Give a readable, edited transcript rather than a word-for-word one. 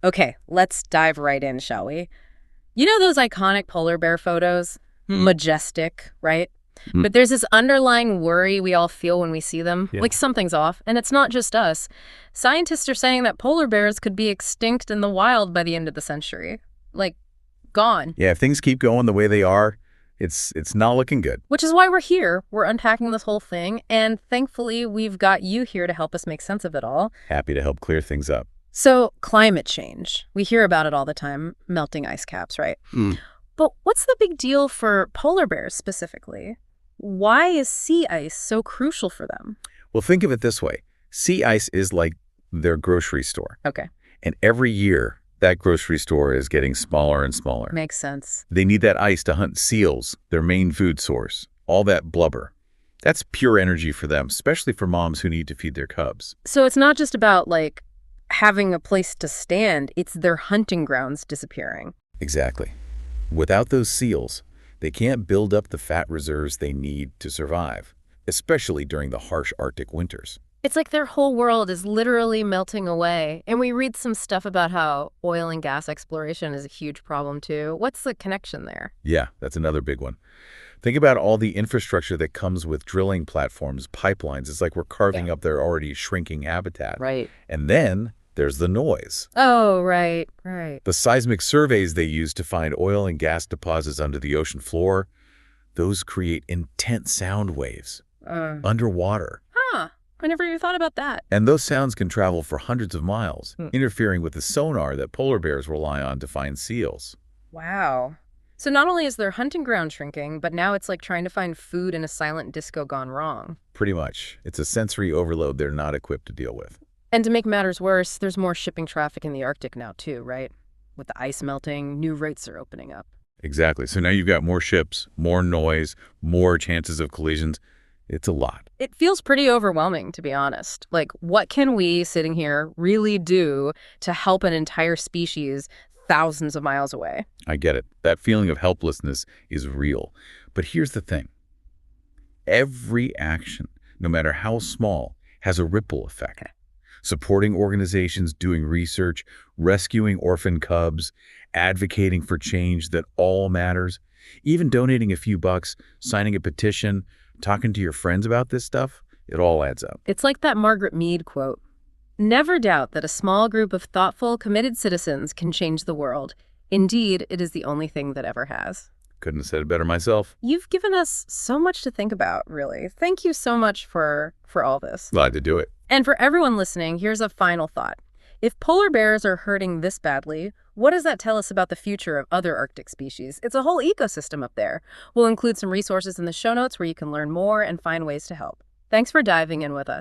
Okay, let's dive right in, shall we? You know those iconic polar bear photos? Majestic, right? Mm. But there's this underlying worry we all feel when we see them, Yeah. like something's off, and it's not just us. Scientists are saying that polar bears could be extinct in the wild by the end of the century. Like, gone. Yeah, if things keep going the way they are, it's not looking good. Which is why we're here. We're unpacking this whole thing, and thankfully we've got you here to help us make sense of it all. Happy to help clear things up. So, climate change. We hear about it all the time, melting ice caps, right? But what's the big deal for polar bears specifically? Why is sea ice so crucial for them? Well, think of it this way. Sea ice is like their grocery store. Okay, And every year, that grocery store is getting smaller and smaller. makes sense. They need that ice to hunt seals, their main food source. All that blubber. That's pure energy for them, especially for moms who need to feed their cubs. So it's not just about, like, having a place to stand, it's their hunting grounds disappearing. Exactly. Without those seals, they can't build up the fat reserves they need to survive, especially during the harsh Arctic winters. It's like their whole world is literally melting away. And we read some stuff about how oil and gas exploration is a huge problem too. What's the connection there? Yeah, that's another big one. Think about all the infrastructure that comes with drilling platforms, pipelines. It's like we're carving up their already shrinking habitat. Right. And then there's the noise. Oh, right. The seismic surveys they use to find oil and gas deposits under the ocean floor, those create intense sound waves underwater. Huh. I never even thought about that. And those sounds can travel for hundreds of miles, interfering with the sonar that polar bears rely on to find seals. Wow. So not only is their hunting ground shrinking, but now it's like trying to find food in a silent disco gone wrong. Pretty much. It's a sensory overload they're not equipped to deal with. And to make matters worse, there's more shipping traffic in the Arctic now too, right? With the ice melting, new routes are opening up. Exactly. So now you've got more ships, more noise, more chances of collisions. It's a lot. It feels pretty overwhelming, to be honest. Like, what can we, sitting here, really do to help an entire species thousands of miles away? I get it. That feeling of helplessness is real. But here's the thing. Every action, no matter how small, has a ripple effect. Okay. Supporting organizations doing research, rescuing orphan cubs, advocating for change that all matters, even donating a few bucks, signing a petition, talking to your friends about this stuff, it all adds up. It's like that Margaret Mead quote. Never doubt that a small group of thoughtful, committed citizens can change the world. Indeed, it is the only thing that ever has. Couldn't have said it better myself. You've given us so much to think about, really. Thank you so much for all this. Glad to do it. And for everyone listening, here's a final thought. If polar bears are hurting this badly, what does that tell us about the future of other Arctic species? It's a whole ecosystem up there. We'll include some resources in the show notes where you can learn more and find ways to help. Thanks for diving in with us.